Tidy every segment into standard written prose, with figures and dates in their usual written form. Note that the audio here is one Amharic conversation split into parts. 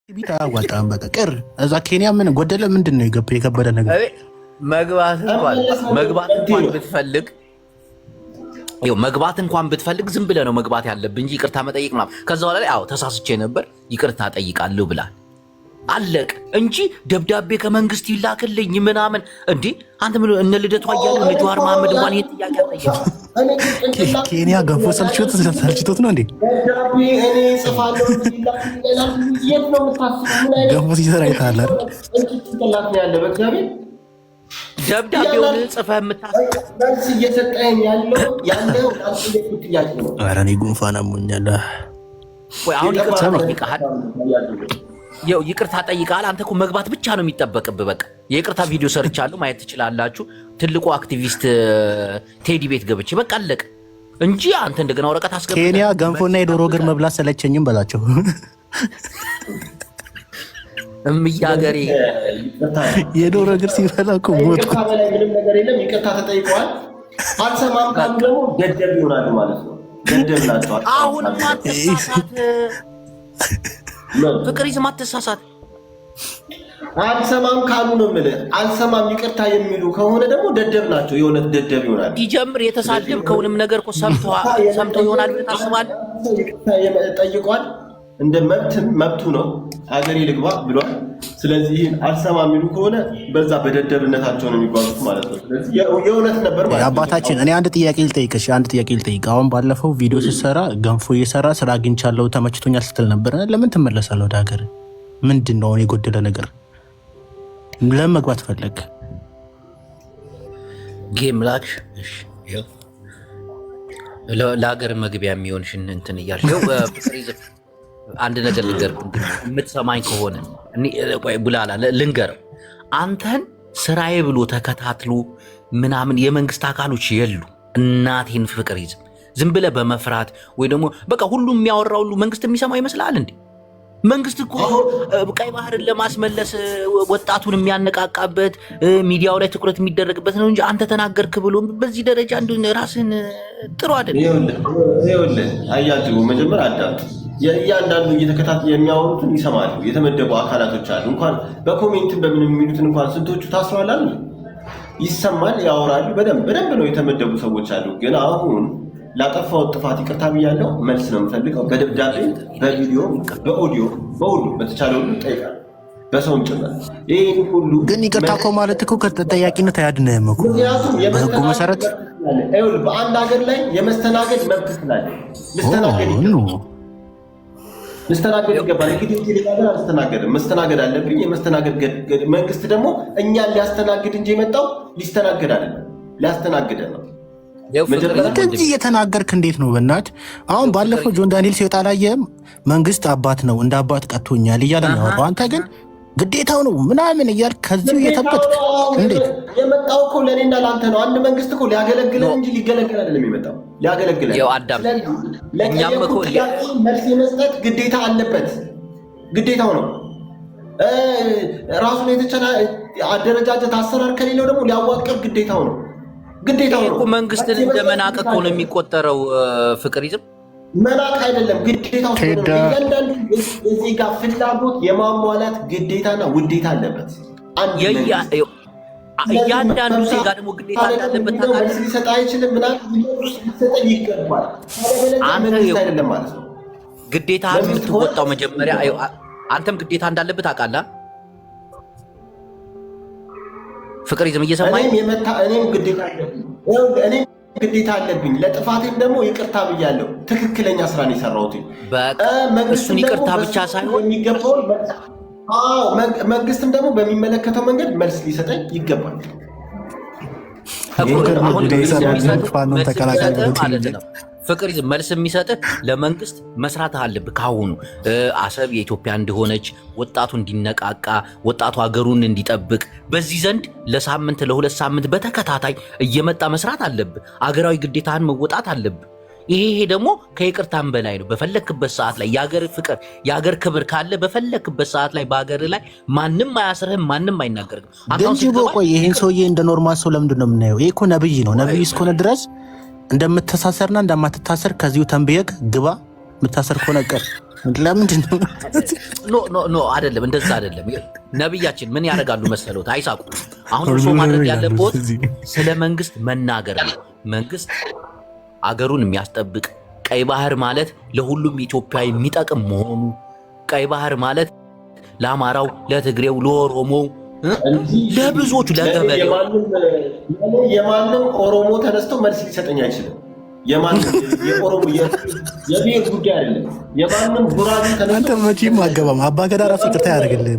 ቢታ አዋጣም በቃ ቅር እዛ ኬንያ ምን ጎደለ? ምንድነው የከበደ ነገር? መግባት እንኳን ብትፈልግ መግባት እንኳን ብትፈልግ ዝም ብለህ ነው መግባት ያለብህ እንጂ ይቅርታ መጠየቅ ምናምን። ከዛ በኋላ ላይ ተሳስቼ ነበር ይቅርታ ጠይቃለሁ ብላል አለቅ እንጂ ደብዳቤ ከመንግስት ይላክልኝ ምናምን እንዴ! አንተ ምን እነ ልደቷ እያሉ እነ ጀዋር መሐመድ እንኳን ይሄን ጥያቄ አልጠየቁም። ኬንያ ገንፎ ሰልችቶት ነው እንዴ? ገንፎ ሲሰራ ይታላል ደብዳቤውን ጽፈህ መልስ እየሰጠኸኝ ያለው ጥያቄ ነው። ኧረ እኔ ጉንፋን አሞኛል። አሁን ይቅርታ ጠይቃል። አንተ እኮ መግባት ብቻ ነው የሚጠበቅብህ። በቃ የይቅርታ ቪዲዮ ሰርቻለሁ ማየት ትችላላችሁ። ትልቁ አክቲቪስት ቴዲ ቤት ገብቼ በቃ አለቀ እንጂ አንተ እንደገና ወረቀት አስገብተህ ኬንያ ገንፎና የዶሮ እግር መብላት ሰለቸኝም በላቸው። እምያገሬ የዶሮ እግር ሲበላ እኮ ሞት ምንም ነገር የለም። ይቅርታ ተጠይቀዋል። አልሰማም ካሉ ደግሞ ደደብ ይሆናሉ ማለት ነው። ደደብ ናቸው። አሁን ማትሳሳት ፍቅር ይዘህ ማትሳሳት። አልሰማም ካሉ ነው የምልህ። አልሰማም ይቅርታ የሚሉ ከሆነ ደግሞ ደደብ ናቸው። የሆነ ደደብ ይሆናል። ሲጀምር የተሳደብከውንም ነገር እኮ ሰምተው ይሆናል ብለህ ታስባለህ። ይቅርታ ጠይቋል። እንደ መብቱ ነው። ሀገሬ ልግባ ብሏል። ስለዚህ አልሰማ የሚሉ ከሆነ በዛ በደደብነታቸው ነው የሚጓዙት ማለት ነው። ስለዚህ የእውነት ነበር ማለት ነው። አባታችን እኔ አንድ ጥያቄ ልጠይቅሽ፣ አሁን ባለፈው ቪዲዮ ስትሰራ ገንፎ እየሰራ ስራ አግኝቻለሁ ተመችቶኛል ስትል ነበር። ለምን ትመለሳለህ ወደ ሀገር? ምንድን ነው የጎደለ ነገር? ለምን መግባት ፈለግ? ጌም ላክሽ ለሀገር መግቢያ የሚሆንሽን እንትን እያልሽ አንድ ነገር ልንገርህ፣ የምትሰማኝ ከሆነ ቡላላ ልንገረው። አንተን ስራዬ ብሎ ተከታትሎ ምናምን የመንግስት አካሎች የሉ። እናቴን ፍቅር ይዝም ዝም ብለህ በመፍራት ወይ ደግሞ በቃ ሁሉም የሚያወራው ሁሉ መንግስት የሚሰማው ይመስላል እንዴ? መንግስት እኮ ቀይ ባህርን ለማስመለስ ወጣቱን የሚያነቃቃበት ሚዲያው ላይ ትኩረት የሚደረግበት ነው እንጂ አንተ ተናገርክ ብሎ በዚህ ደረጃ እንደሆነ ራስን ጥሩ አይደለም። ይኸውልህ አያጅቡ መጀመሪያ አዳምጥ። እያንዳንዱ እየተከታተሉ የሚያወሩትን ይሰማሉ። የተመደቡ አካላቶች አሉ። እንኳን በኮሜንትን በምን የሚሉትን እንኳን ስንቶቹ ታስረዋል አሉ። ይሰማል፣ ያወራሉ። በደንብ ነው የተመደቡ ሰዎች አሉ። ግን አሁን ላጠፋው ጥፋት ይቅርታ ብያለሁ። መልስ ነው የምፈልገው። በደብዳቤ በቪዲዮ በኦዲዮ በሁሉ በተቻለ ሁሉ ጠይቃለሁ። በሰውም ጭምር ይህን ሁሉ ግን ይቅርታ እኮ ማለት እኮ ከተጠያቂነት አያድንህም እኮ በህጉ መሰረት። በአንድ ሀገር ላይ የመስተናገድ መብት ስላለ ልስተናገድ ይገባል። እንግዲህ ሌላ ሀገር አልስተናገድም። መስተናገድ አለብኝ። የመስተናገድ መንግስት ደግሞ እኛን ሊያስተናግድ እንጂ የመጣው ሊስተናገድ አይደለም፣ ሊያስተናግደ ነው። እንደዚህ እየተናገርክ እንዴት ነው በእናትህ? አሁን ባለፈው ጆን ዳንኤል ሲወጣ ላየህም? መንግስት አባት ነው እንደ አባት ቀጥቶኛል እያለ ነው ያወራው። አንተ ግን ግዴታው ነው ምናምን እያልክ ከዚሁ እየተበትክ እንዴት? የመጣው እኮ ለእኔና ለአንተ ነው። አንድ መንግስት እኮ ሊያገለግለን እንጂ ሊገለገል አይደለም የመጣው፣ ሊያገለግለን። እኛም እኮ መልስ የመስጠት ግዴታ አለበት፣ ግዴታው ነው። ራሱን የተቻለ አደረጃጀት አሰራር ከሌለው ደግሞ ሊያዋቅር ግዴታው ነው። ግዴታው ነው። መንግስትን እንደመናቅ እኮ ነው የሚቆጠረው። ፍቅር ይዝም መናቅ አይደለም፣ ግዴታው ነው። እያንዳንዱ የዜጋ ፍላጎት የማሟላት ግዴታና ውዴታ አለበት። እያንዳንዱ ዜጋ ደግሞ ግዴታ እንዳለበት መልስ ሊሰጥ አይችልም። ሊሰጠኝ ይገባል። አይደለም ማለት ነው። ግዴታ የምትወጣው መጀመሪያ አንተም ግዴታ እንዳለበት ታውቃለህ። ፍቅር ይዝም እየሰማኝ እኔም ግዴታ አለብኝ። ለጥፋቴም ደግሞ ይቅርታ ብያለሁ። ትክክለኛ ስራን የሰራሁት እሱን ይቅርታ ብቻ ሳይሆን የሚገባውን መንግስትም ደግሞ በሚመለከተው መንገድ መልስ ሊሰጠኝ ይገባል። ፍቅር ይዝም መልስ የሚሰጥህ ለመንግስት መስራት አለብህ። ካሁኑ አሰብ የኢትዮጵያ እንደሆነች ወጣቱ እንዲነቃቃ ወጣቱ ሀገሩን እንዲጠብቅ በዚህ ዘንድ ለሳምንት ለሁለት ሳምንት በተከታታይ እየመጣ መስራት አለብህ። አገራዊ ግዴታህን መወጣት አለብህ። ይሄ ደግሞ ከይቅርታም በላይ ነው። በፈለክበት ሰዓት ላይ የሀገር ፍቅር የሀገር ክብር ካለ በፈለክበት ሰዓት ላይ በሀገር ላይ ማንም አያስርህም፣ ማንም አይናገርም። ቆይ ይሄን ሰውዬ እንደ ኖርማል ሰው ለምንድን ነው የምናየው? ይሄ እኮ ነብይ ነው። ነብይ እስከሆነ ድረስ እንደምትታሰርና እንደማትታሰር ከዚሁ ተንብየክ ግባ። የምታሰር ከሆነ ቀር ለምንድን ነው? ኖ አይደለም፣ እንደዛ አይደለም። ነብያችን ምን ያደርጋሉ መሰሎት? አይሳቁ። አሁን እርሶ ማድረግ ያለቦት ስለ መንግስት መናገር ነው። መንግስት አገሩን የሚያስጠብቅ ቀይ ባህር ማለት ለሁሉም ኢትዮጵያ የሚጠቅም መሆኑ፣ ቀይ ባህር ማለት ለአማራው፣ ለትግሬው፣ ለኦሮሞው፣ ለብዙዎቹ ለገበሬው የማንም ኦሮሞ ተነስቶ መልስ ሊሰጠኝ አይችልም። የማንም የኦሮሞ የብሔር ጉዳይ አይደለም። የማንም ጉራጌ ተነስቶ አንተ መቼም አገባም አባገዳ ራሱ ይቅርታ ያደርግልህ።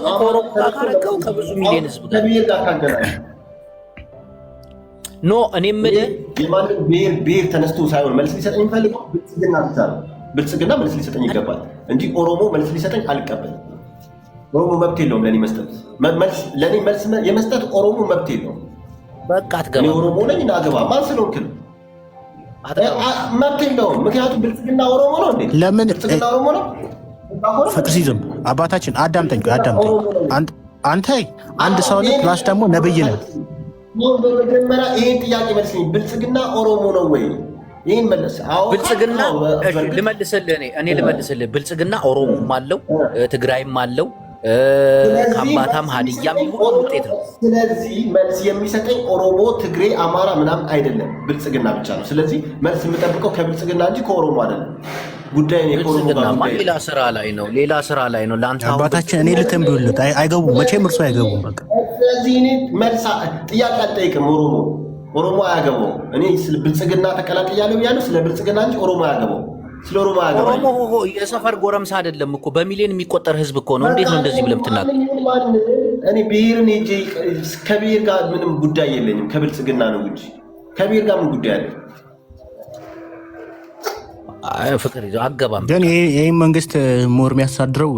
ከኦሮሞ ጋር ካረገው ከብዙ ሚሊዮን ህዝብ ጋር ኖ እኔ የምልህ የማንም ብሔር ተነስቶ ሳይሆን መልስ ሊሰጠኝ የሚፈልገው ብልጽግና ብቻ ነው። ብልጽግና መልስ ሊሰጠኝ ይገባል እንጂ ኦሮሞ መልስ ሊሰጠኝ አልቀበልም። ኦሮሞ መብት የለውም ለኔ መስጠት። ለኔ መልስ የመስጠት ኦሮሞ መብት የለውም። በቃ አትገባ። እኔ ኦሮሞ ነኝ አገባ ማን ስለሆንክ ነው? መብት የለውም። ምክንያቱም ብልጽግና ኦሮሞ ነው እንዴ? ለምን ብልጽግና ኦሮሞ ነው? ፍቅሲዝም አባታችን አዳምጠኝ። አንተ አንድ ሰው ነህ፣ ፕላስ ደግሞ ነብይ ነህ። በመጀመሪያ ይሄን ጥያቄ መልስልኝ። ብልጽግና ኦሮሞ ነው ወይ? ይሄን መለስ። አዎ ብልጽግና ልመልስልህ። እኔ ልመልስልህ። ብልጽግና ኦሮሞም አለው ትግራይም አለው ከምባታም ሀዲያም ይሁን ውጤት ነው። ስለዚህ መልስ የሚሰጠኝ ኦሮሞ፣ ትግሬ፣ አማራ ምናምን አይደለም፣ ብልጽግና ብቻ ነው። ስለዚህ መልስ የምጠብቀው ከብልጽግና እንጂ ከኦሮሞ አይደለም። ጉዳይ ነው። ብልጽግናማ ሌላ ስራ ላይ ነው፣ ሌላ ስራ ላይ ነው። ለአንተ አባታችን እኔ ልተንብዩለት አይገቡም፣ መቼም እርሱ አይገቡም። በቃ ስለዚህ እኔ መልስ ጥያቄ አልጠይቅም። ኦሮሞ አያገባው። እኔ ስለ ብልጽግና ተቀላቅያለሁ ብያለሁ። ስለ ብልጽግና እንጂ ኦሮሞ አያገባው። ስለ ኦሮሞ አያገባው። ኦሮሞ የሰፈር ጎረምሳ አይደለም እኮ በሚሊዮን የሚቆጠር ህዝብ እኮ ነው። እንዴት ነው እንደዚህ ብለህ የምትናገር? እኔ ብሔርን ሄጄ ከብሔር ጋር ምንም ጉዳይ የለኝም። ከብልጽግና ነው እንጂ ከብሔር ጋር ምን ጉዳይ አለ? ፍቅር ይዞ አገባም። ግን ይህም መንግስት ሞር የሚያሳድረው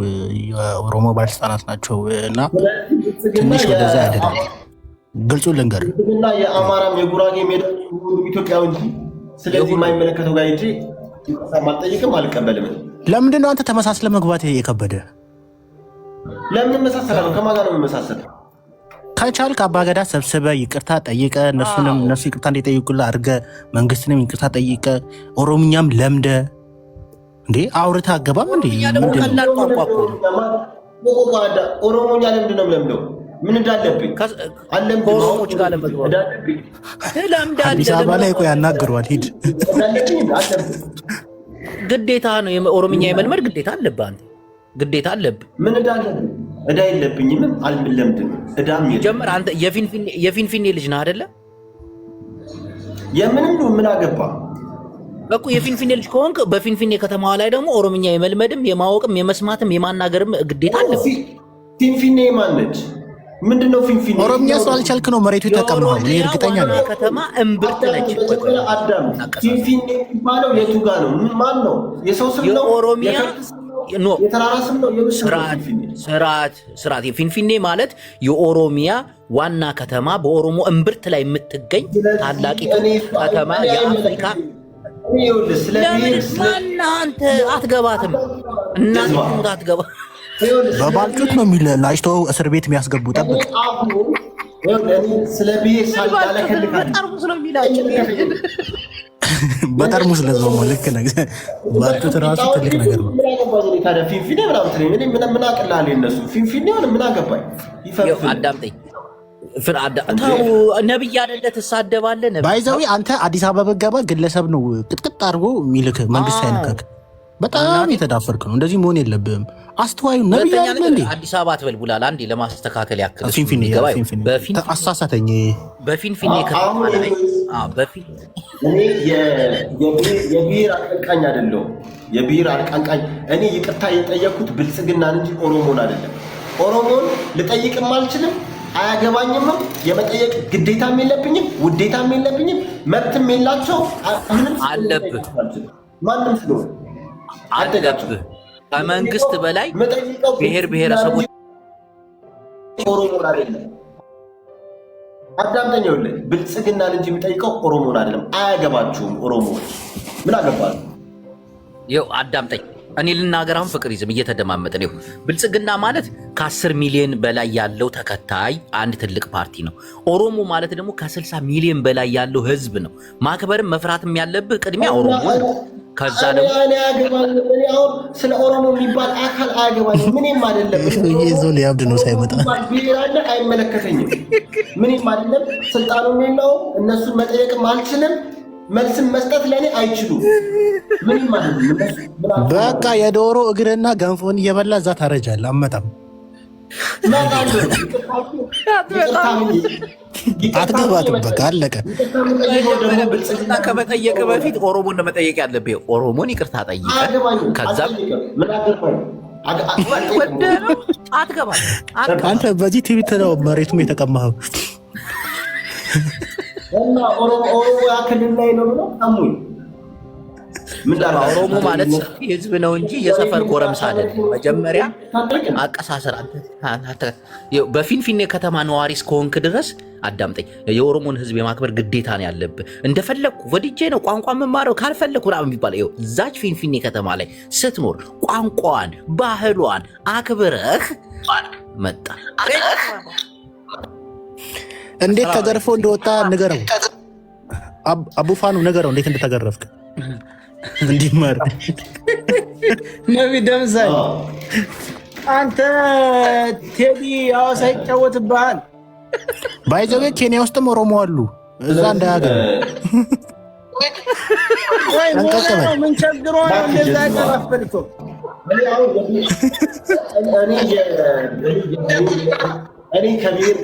የኦሮሞ ባለስልጣናት ናቸው እና ትንሽ ወደዛ አይደለም። ግልጹ ልንገር እና የአማራም የጉራጌ ሜዳ ኢትዮጵያዊ እንጂ ስለዚህ የማይመለከተው ጋር ሄጄ ማልጠይቅም አልቀበልም። ለምንድን ነው አንተ ተመሳስለ መግባት የከበደ? ለምን መሳሰላለሁ? ከማን ጋር ነው የምመሳሰለው? ከቻልክ አባገዳ ሰብስበ ይቅርታ ጠይቀ እነሱ ይቅርታ እንዲጠይቁልህ አድርገ መንግስትንም ይቅርታ ጠይቀ ኦሮምኛም ለምደ እንዴ አውርታ አገባም እንዴ? ኦሮሞኛ ለምንድን ነው ለምደው? ምን እንዳለብኝ ከኦሮሞች ጋር አዲስ አበባ ላይ ቆይ ያናግሯል። ሂድ ግዴታ ነው። ኦሮምኛ የመልመድ ግዴታ አለብህ አንተ፣ ግዴታ አለብህ። ምን እንዳለብኝ እዳ የለብኝም። አልለምድም። እዳም ጀመር። አንተ የፊንፊኔ ልጅ ነህ አይደለ? የምንም ነው። ምን አገባ እኮ የፊንፊኔ ልጅ ከሆንክ በፊንፊኔ ከተማዋ ላይ ደግሞ ኦሮምኛ የመልመድም የማወቅም የመስማትም የማናገርም ግዴታ አለብህ። ፊንፊኔ ማነች? ምንድነው ፊንፊኔ? ኦሮምኛ ስላልቻልክ ነው መሬቱ የተቀማው። እኔ እርግጠኛ ነኝ። ከተማ እምብርት ነች። አዳም ፊንፊኔ የሚባለው የቱ ጋር ነው? ማን ነው? የሰው ስም ነው? የኦሮሚያ የተራራ ስም ነው? ስርዓት ፊንፊኔ ማለት የኦሮሚያ ዋና ከተማ በኦሮሞ እምብርት ላይ የምትገኝ ታላቂቱ ከተማ የአፍሪካ። ለምን አንተ አትገባትም? እናንተ አትገባ በባልጩት ነው ላጭተው እስር ቤት የሚያስገቡ። ጠብቅ። ስለ ብሔር ሳልዳለከልካል በጠርሙስ ለዛው ልክ ነህ። ባልጩት ራሱ ትልቅ ነገር ነው። ፊንፊኔ ምን አቅልሃል? እነሱ ፊንፊኔ ምን አገባኝ? አዳምጠኝ። ነብይ አይደለ? ትሳደባለህ። ባይዘዊ አንተ አዲስ አበባ በገባ ግለሰብ ነው ቅጥቅጥ አድርጎ የሚልክ መንግስት አይነካክ። በጣም የተዳፈርክ ነው። እንደዚህ መሆን የለብህም። አስተዋዩ ነብይ አይደል እንዴ? አዲስ አበባ አትበል ቡላል። አንዴ ለማስተካከል ያክል ፊንፊኔ አሳሳተኝ። በፊንፊኔ ከተማ ላይ እኔ የብሔር አቀንቃኝ አይደለሁም። የብሔር አቀንቃኝ እኔ ይቅርታ የጠየኩት ብልጽግናን እንጂ ኦሮሞን አይደለም። ኦሮሞን ልጠይቅም አልችልም፣ አያገባኝምም። የመጠየቅ ግዴታም የለብኝም፣ ውዴታም የለብኝም። መብትም የላቸው አለብህ። ማንም ስለሆነ አለብህ። ከመንግስት በላይ ብሔር ብሔረሰቦች ኦሮሞን አይደለም። አዳምጠኝ። ይኸውልህ ብልጽግናን እንጂ የሚጠይቀው ኦሮሞን አይደለም። አያገባችሁም። ኦሮሞዎች ምን አገባሉ? ይኸው አዳምጠኝ። እኔ ልናገር። አሁን ፍቅር ይዝም እየተደማመጥን ይኸው ብልጽግና ማለት ከ10 ሚሊዮን በላይ ያለው ተከታይ አንድ ትልቅ ፓርቲ ነው። ኦሮሞ ማለት ደግሞ ከ60 ሚሊዮን በላይ ያለው ህዝብ ነው። ማክበርም መፍራትም ያለብህ ቅድሚያ ኦሮሞ ነው። ከዛ ደግሞ እኔ አሁን ስለ ኦሮሞ የሚባል አካል አያገባኝም። ምንም አይደለም። ይዞ ሊያብድ ነው ሳይመጣ ብሄራለ አይመለከተኝም። ምንም አይደለም። ስልጣኑም የለውም። እነሱን መጠየቅም አልችልም። መልስም መስጠት ለእኔ አይችሉም። ምንም አይደለም። በቃ የዶሮ እግርና ገንፎን እየበላ እዛ ታረጃለህ። አመጣም አትገባትም። በቃ አለቀ። ብልጽግና ከመጠየቅ በፊት ኦሮሞን መጠየቅ ያለብህ። ኦሮሞን ይቅርታ ጠይቀህ ከዛም አንተ በዚህ ትዊት ነው መሬቱም የተቀማኸው እና ኦሮሞ ክልል ላይ ነው ብለው አሙኝ። ኦሮሞ ማለት ሰፊ ህዝብ ነው እንጂ የሰፈር ጎረምሳ አይደለም። መጀመሪያ አቀሳሰር በፊንፊኔ ከተማ ነዋሪ እስከሆንክ ድረስ አዳምጠኝ። የኦሮሞን ህዝብ የማክበር ግዴታ ነው ያለብህ። እንደፈለግኩ ወድጄ ነው ቋንቋ የምማረው ካልፈለግኩ ምናምን የሚባለው እዛች ፊንፊኔ ከተማ ላይ ስትኖር ቋንቋዋን ባህሏን አክብረህ መጣ። እንዴት ተገርፎ እንደወጣ ንገረው። አቡፋኑ ንገረው እንዴት እንደተገረፍክ እንዲማር። ነቢ ደምሳይ አንተ ቴዲ ሐዋሳ ይጫወትብሃል። ባይዘዌ ኬንያ ውስጥም ኦሮሞ አሉ። እዛ እንዳያገር ምን ቸግሮ እንደዛ ያቀራፈልቶ እኔ ከብሔር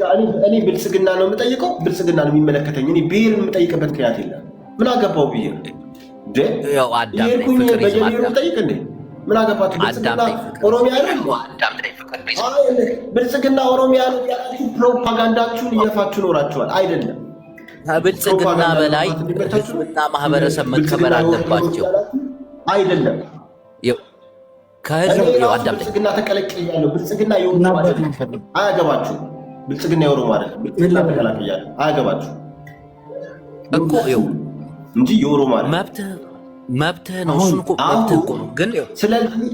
እኔ ብልጽግና ነው የምጠይቀው። ብልጽግና ነው የሚመለከተኝ። እኔ ብሔር የምጠይቅበት ምክንያት የለም። ምን አገባው ብሔር ምን አገባችሁ? ኦሮሚያ ብልጽግና ኦሮሚያ ያላችሁ ፕሮፓጋንዳችሁን እየፋችሁ ኖራችኋል። አይደለም ከብልጽግና በላይ ህዝብና ማህበረሰብ መከበር አለባቸው። አይደለም ከህዝብ ብልጽግና ተቀላቅያለሁ። ብልጽግና የኦሮሞ አይደለም። አያገባችሁ። ብልጽግና የኦሮሞ አይደለም። ብልጽግና ተቀላቅያለሁ። አያገባችሁ እኮ እንጂ የኦሮሞ አይደለም። መብትህ ነው። እሱን እኮ መብትህ እኮ ነው። ግን ስለዚህ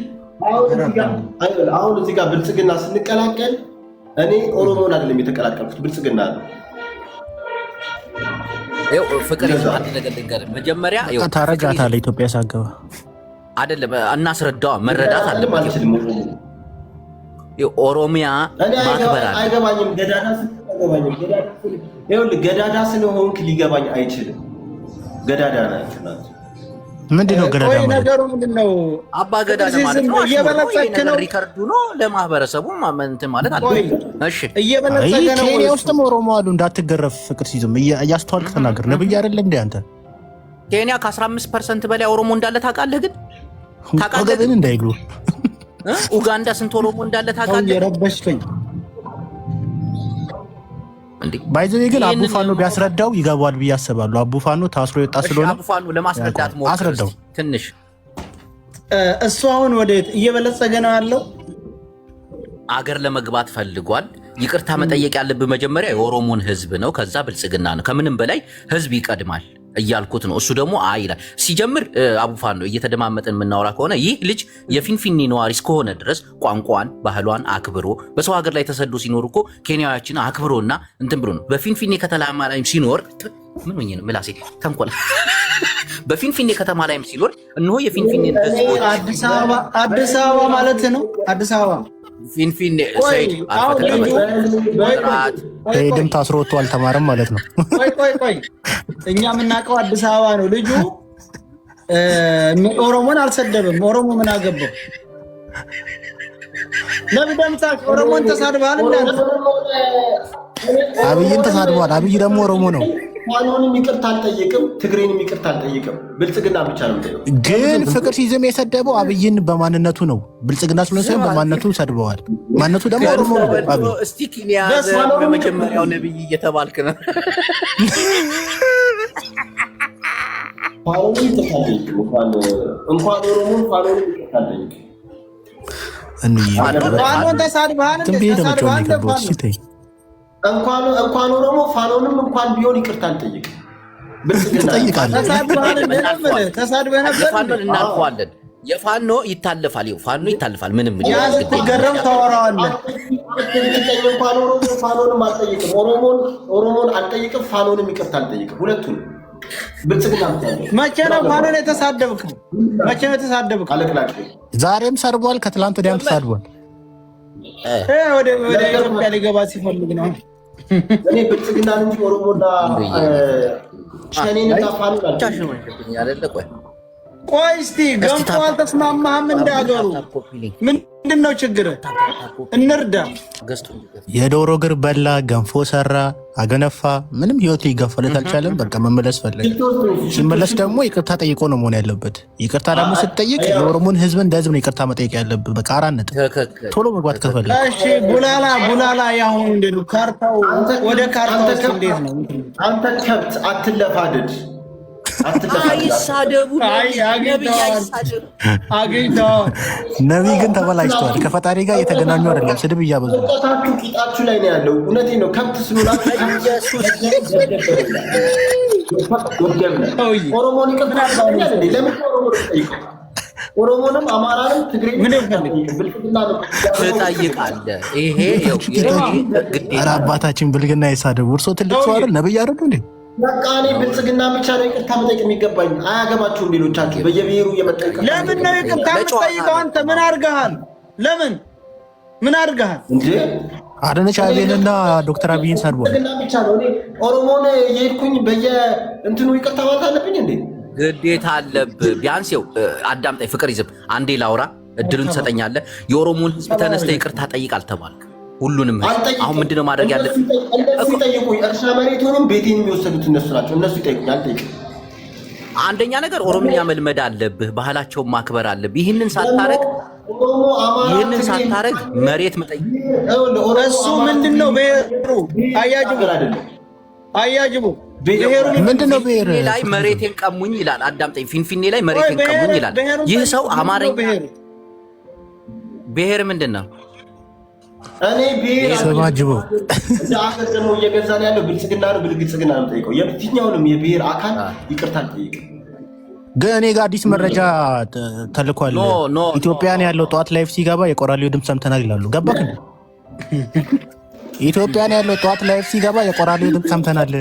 አሁን እዚህ ጋር ብልጽግና ስንቀላቀል እኔ ኦሮሞን አይደለም የተቀላቀልኩት፣ ብልጽግና ነው። ፍቅር አንድ ነገር ልንገርህ። መጀመሪያ ታረጃታለህ ኢትዮጵያ ሳገባ አይደለም እናስረዳዋ። መረዳት አለበት። ኦሮሚያ ማክበር አለ። አይገባኝም። ገዳዳ ስለሆንክ ሊገባኝ አይችልም። ገዳዳ ናቸው። ምንድነው ገዳዳ ማለት? ነገሩ ምንድነው? አባ ገዳዳ ማለት ነው። እየበለጸክ ነው። ሪከርዱ ነው ለማህበረሰቡ እንትን ማለት አለ። እሺ እየበለጸከ ነው። ኬንያ ውስጥም ኦሮሞ አሉ። እንዳትገረፍ ፍቅር ሲዝም እያስተዋልክ ተናገር። ነብይ አይደለ እንዴ አንተ? ኬንያ ከ15% በላይ ኦሮሞ እንዳለ ታውቃለህ? ግን ታውቃለህ ግን እንዳይግሩ ኡጋንዳ ስንት ኦሮሞ እንዳለ ታውቃለህ? የረበሽከኝ ባይዘዌ ግን አቡፋኖ ቢያስረዳው ይገባል ብዬ አስባለሁ። አቡፋኖ ታስሮ የወጣ ስለሆነ አቡፋኖ ለማስረዳት ሞክር ትንሽ። እሱ አሁን ወዴት እየበለጸገ ነው ያለው? አገር ለመግባት ፈልጓል። ይቅርታ መጠየቅ ያለብህ መጀመሪያ የኦሮሞን ህዝብ ነው፣ ከዛ ብልጽግና ነው። ከምንም በላይ ህዝብ ይቀድማል እያልኩት ነው። እሱ ደግሞ አይ ይላል። ሲጀምር አቡፋኖ እየተደማመጥን የምናወራ ከሆነ ይህ ልጅ የፊንፊኔ ነዋሪ እስከሆነ ድረስ ቋንቋን ባህሏን አክብሮ በሰው ሀገር ላይ ተሰዶ ሲኖር እኮ ኬንያዎችን አክብሮና እንትን ብሎ ነው። በፊንፊኔ ከተማ ላይም ሲኖር ምን ሆኜ ነው ምላሴ ተንኮል በፊንፊኔ ከተማ ላይም ሲኖር እነሆ የፊንፊኔ ህዝቦች አዲስ አበባ ማለት ነው። አዲስ አበባ ፊንፊኔ ሰይድ ሰይድም ታስሮ ወጥቶ አልተማረም ማለት ነው። ቆይ እኛ የምናውቀው አዲስ አበባ ነው። ልጁ ኦሮሞን አልሰደብም። ኦሮሞ ምን አገባው? ለምደምታ ኦሮሞን ተሳድበሃል እንዳንተ አብይን ተሳድበዋል። አብይ ደግሞ ኦሮሞ ነው። ፋኖንም ይቅርታ አልጠይቅም፣ ትግሬንም ይቅርታ አልጠይቅም። ብልጽግና ብቻ ነው የምጠይቀው። ግን ፍቅር ሲዝም የሰደበው አብይን በማንነቱ ነው። ብልጽግና ስለሆነ ሳይሆን በማንነቱ ሰድበዋል። ማንነቱ ደግሞ ኦሮሞ ነው። አብይ እስቲ ኬንያ በመጀመሪያው ነብይ እየተባልክ ነው። ፋኖንም ይቅርታ አልጠይቅም። እንኳን ኦሮሞን ፋኖንም ይቅርታ አልጠይቅም። ፋኖን ተሳድበሃል እንኳን ኦሮሞ ፋኖንም እንኳን ቢሆን ይቅርታ አልጠይቅም። ተሳድበህ ነበር። ፋኖን እናልፈዋለን። የፋኖ ይታለፋል። ፋኖ ይታለፋል። ምንም ገረም ታወራዋለህ። እንኳን ፋኖንም አልጠይቅም። ኦሮሞን አልጠይቅም። ፋኖንም ይቅርታ አልጠይቅም። ሁለቱን ብልጽግና መቼ ነው ማንን የተሳደብከው? መቼ ነው የተሳደብከው? አለቅላቅ ዛሬም ሰርቧል፣ ከትላንት ወዲያም ተሳድቧል። ወደ ኢትዮጵያ ሊገባ ሲፈልግ ነው። እኔ ብልጽግና እንጂ ኦሮሞና ሸኔን ታፋሉ ቆይ እስቲ ገንፎ አልተስማማህም? እንዳገሩ ምንድን ነው ችግር? እንርዳ። የዶሮ እግር በላ፣ ገንፎ ሰራ፣ አገነፋ፣ ምንም ህይወቱ ሊገፋለት አልቻለም። በቃ መመለስ ፈለገ። ሲመለስ ደግሞ ይቅርታ ጠይቆ ነው መሆን ያለበት። ይቅርታ ደግሞ ስትጠይቅ የኦሮሞን ህዝብ እንደ ህዝብ ነው ይቅርታ መጠየቅ ያለብህ። በቃ አራነት ቶሎ መግባት ከፈለግ። እሺ ቡላላ ያሁኑ እንዴት ነው ካርታው? ወደ ካርታው እንዴት ነው? አንተ ከብት አትለፋደድ። አይሳደቡ አግኝተዋል። ነቢይ ግን ተበላሽተዋል። ከፈጣሪ ጋር እየተገናኙ አይደለም፣ ስድብ እያበዙ እውቀታችሁ ቂጣችሁ ላይ ነው ያለው። እውነቴን ነው። ከብት ስለሆናችሁ ኦሮሞን ይቅርታ ለምን ኦሮሞንም አማራንም ትግሬንም ትጠይቃለህ። ይሄ ኧረ አባታችን ብልግና ይሳደቡ። እርሶ ትልቅ ሰው አይደል? ነቢይ አይደሉ እንዴ? በቃ እኔ ብልጽግና ብቻ ነው ይቅርታ መጠየቅ የሚገባኝ። አያገባችሁም ሌሎቻችሁ በየብሔሩ እየመጠየቅ። ለምን ነው ይቅርታ የምትጠይቀው? አንተ ምን አድርገሃል? ለምን ምን አድርገሃል እንዴ? አዳነች አቤቤንና ዶክተር አብይን ሰድቧል። ብልጽግና ብቻ ነው። እኔ ኦሮሞን የሄድኩኝ በየእንትኑ ይቅርታ ማለት አለብኝ እንዴ? ግዴታ አለብህ። ቢያንስ ይኸው አዳምጠኝ፣ ፍቅር ይዝም አንዴ ላውራ፣ እድሉን ትሰጠኛለህ። የኦሮሞን ህዝብ ተነስተህ ይቅርታ ጠይቅ አልተባልክ? ሁሉንም አሁን ምንድነው ማድረግ ያለብን? እነሱ ይጠይቁኝ። እርሻ መሬቱንም ቤቴን የሚወሰዱት እነሱ ናቸው። እነሱ ይጠይቁኝ፣ አልጠይቅም። አንደኛ ነገር ኦሮምኛ መልመድ አለብህ፣ ባህላቸውን ማክበር አለብህ። ይህንን ሳታረግ መሬት መጠየቅ እሱ ምንድነው ብሔሩ? አያጅቡ ብሔሩ ምንድነው? ብሔር ላይ መሬቴን ቀሙኝ ይላል። አዳምጠኝ። ፊንፊኔ ላይ መሬቴን ቀሙኝ ይላል። ይህ ሰው አማርኛ ብሔር ምንድን ነው? እኔ ብሔር ሰማጅቦ እንደ አገር ደግሞ እየገዛን ያለው ብልጽግና ነው። ብልጽግና ነው ጠይቀው። የትኛውንም የብሔር አካል ይቅርታ ጠይቅ። ግን እኔ ጋር አዲስ መረጃ ተልኳል። ኢትዮጵያን ያለው ጠዋት ላይፍ ሲገባ የቆራሌው ድምፅ ሰምተናል ይላሉ። ገባክ? ኢትዮጵያን ያለው ጠዋት ላይፍ ሲገባ የቆራሌው ድምፅ ሰምተናል።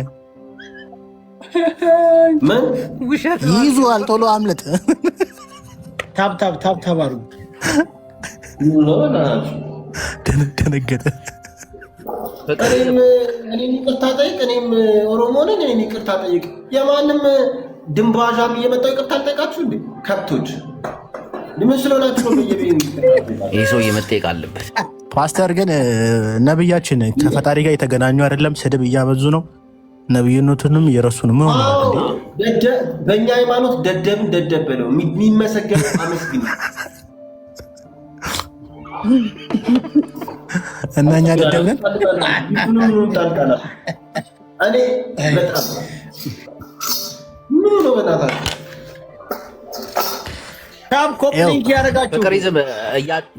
ምን ይይዙሃል? ቶሎ አምልጥ። ታብ አሉ። ደነገጠ። እኔም ይቅርታ ጠይቅ። እኔም ኦሮሞ ነኝ። እኔም ይቅርታ ጠይቅ። የማንም ድንባዣም እየመጣው ይቅርታ አልጠይቃችሁ እንዴ? ከብቶች ምን ስለሆናችሁ ነው? ይህ ሰው መጠየቅ አለበት። ፓስተር ግን ነብያችን ከፈጣሪ ጋር የተገናኙ አይደለም፣ ስድብ እያበዙ ነው። ነብይነቱንም እየረሱ ነው። ምን ሆነ? በእኛ ሃይማኖት ደደብን ደደብ በለው፣ የሚመሰገን አመስግን። እና እኛ ደደብ ነን። እኔ በጣም ምን ነው በእናታችሁ ታም ኮፕሊንግ ያደርጋችሁ። ፍቅሪዝም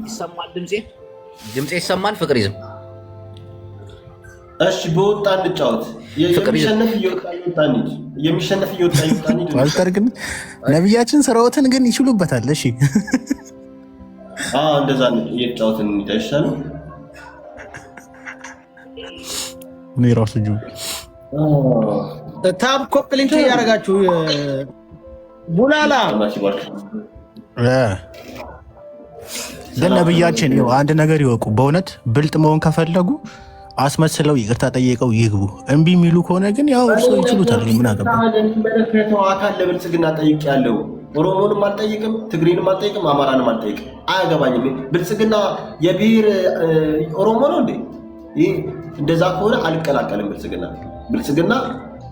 ይሰማል? ድምጼ ይሰማል? ፍቅሪዝም እሺ፣ በወጣ እንጫወት። የሚሸነፍ እየወጣ እንሂድ። ፓስተር ግን ነብያችን ስራዎትን ግን ይችሉበታል። እሺ እንደዛ እየተጫወትን እንሂድ አይሻልም? እኔ ራሱ ጁ ታብ ኮፕሊንግ ያደርጋችሁ። ቡላላ ግን ነብያችን ይኸው አንድ ነገር ይወቁ። በእውነት ብልጥ መሆን ከፈለጉ አስመስለው ይቅርታ ጠየቀው ይግቡ። እምቢ የሚሉ ከሆነ ግን ያው እርሶ ይችሉታል። ምን አገባ? የሚመለከተው አካል ለብልጽግና ጠይቅ ያለው ኦሮሞንም አልጠይቅም፣ ትግሬንም አልጠይቅም፣ አማራንም አልጠይቅም። አያገባኝም። ብልጽግና የብሔር ኦሮሞ ነው እንዴ? ይህ እንደዛ ከሆነ አልቀላቀልም። ብልጽግና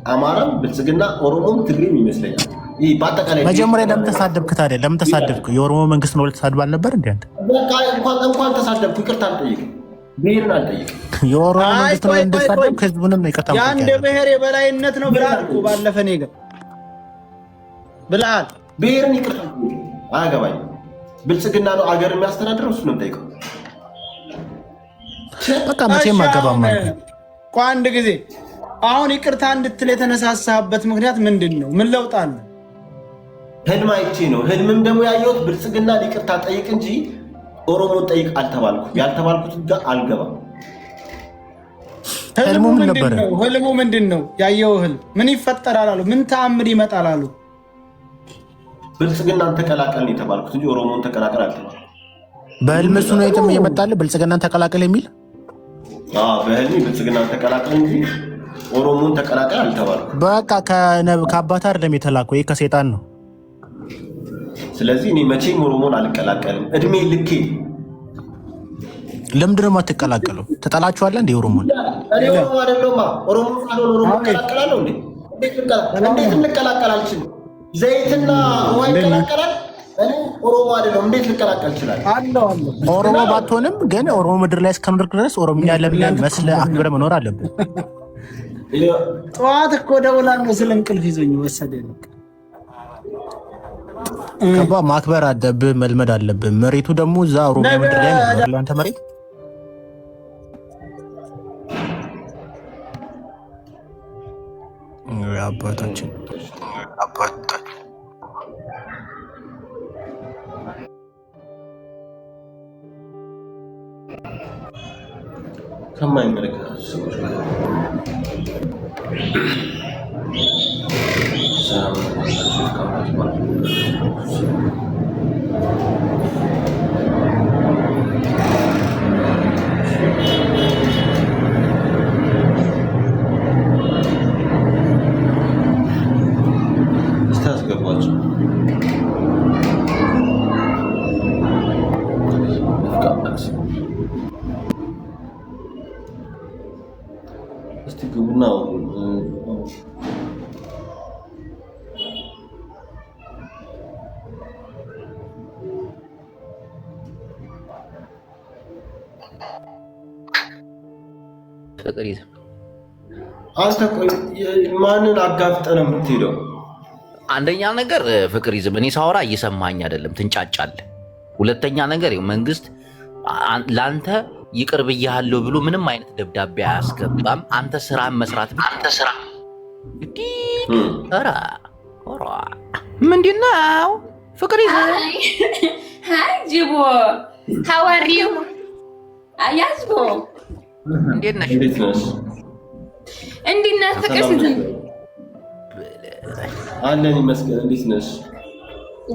አማራም፣ ብልጽግና ኦሮሞም ትግሬም ይመስለኛል። ይህ በአጠቃላይ መጀመሪያ ለምን ተሳደብክ ታዲያ? ለምን ተሳደብክ? የኦሮሞ መንግስት ነው ልትሳድብ አልነበር እንዴ? አንተ በቃ እንኳን ተሳደብኩ ይቅርታ አልጠይቅም። ብሔርን አልጠይቅም። የኦሮሞ መንግስት ነው እንደሳደብክ ህዝቡንም ነው ይቅርታ። የአንድ ብሔር የበላይነት ነው ብለሃል እኮ ባለፈ እኔ ጋር ብለሃል። ብሔርን ይቅርታ አያገባኝም። ብልጽግና ነው አገር የሚያስተዳድረው፣ እሱ ነው የምጠይቀው። በቃ መቼም አገባም ማለት እኮ። አንድ ጊዜ አሁን ይቅርታ እንድትል የተነሳሳበት ምክንያት ምንድን ነው? ምን ለውጥ አለ? ህልም አይቼ ነው። ህልምም ደግሞ ያየሁት ብልጽግና ይቅርታ ጠይቅ እንጂ ኦሮሞን ጠይቅ አልተባልኩ። ያልተባልኩት ጋር አልገባም። ህልሙ ምን ነበረ? ህልሙ ምንድን ነው? ያየው ህልም ምን ይፈጠራል አሉ? ምን ተአምር ይመጣል አሉ? ብልጽግናን ተቀላቀል ነው የተባልኩት እንጂ ኦሮሞን ተቀላቀል አልተባልኩም። በህልም እሱ ነው የመጣልህ ብልጽግናን ተቀላቀል የሚል? በህልሜ ብልጽግናን ተቀላቀል እንጂ ኦሮሞን ተቀላቀል አልተባልኩም። በቃ ከአባት አይደለም የተላከው፣ ይሄ ከሴጣን ነው። ስለዚህ እኔ መቼም ኦሮሞን አልቀላቀልም እድሜ ልኬ። ለምንድን ነው የማትቀላቀለው? ትጠላችኋለህ እንዴ ኦሮሞን? እኔ ኦሮሞ አይደለሁማ። ኦሮሞ ካልሆነ ኦሮሞ እቀላቀላለሁ እንዴ? እንዴት እንቀላቀል አልችልም። ዘይትና ውሃ ይቀላቀላል። እኔ ኦሮሞ አይደለሁም፣ እንዴት ልቀላቀል ይችላል? ኦሮሞ ባትሆንም ግን ኦሮሞ ምድር ላይ እስከምድር ድረስ ኦሮምኛ ለምን መስለህ አክብረህ መኖር አለብን። ጠዋት እኮ ደውላ ነው ስለ እንቅልፍ ይዞኝ ወሰደኝ። ከባ ማክበር አለብህ፣ መልመድ አለብህ። መሬቱ ደግሞ እዛ ኦሮሞ ምድር ላይ ነው። አንተ መሬት አባታችን ከማይመለከታቸው ሰዎች ጋር እስታስገባቸው እስቲ ግቡና ፍቅር ይዘህ አንተ ቆይ ማንን አጋፍጠህ ነው የምትሄደው? አንደኛ ነገር ፍቅር ይዘህ እኔ ሳወራ እየሰማኝ አይደለም፣ ትንጫጫለህ። ሁለተኛ ነገር መንግስት ለአንተ ይቅር ብያለሁ ብሎ ምንም አይነት ደብዳቤ አያስገባም። አንተ ስራን መስራት ምንድን ነው? ፍቅር ይዘህ ጅቦ ሀዋሪው አያዝቦ እንዴት ነሽ? እንዴት ነህ? ፍቅር ሲዝም አለን ይመስገን። እንዴት ነሽ?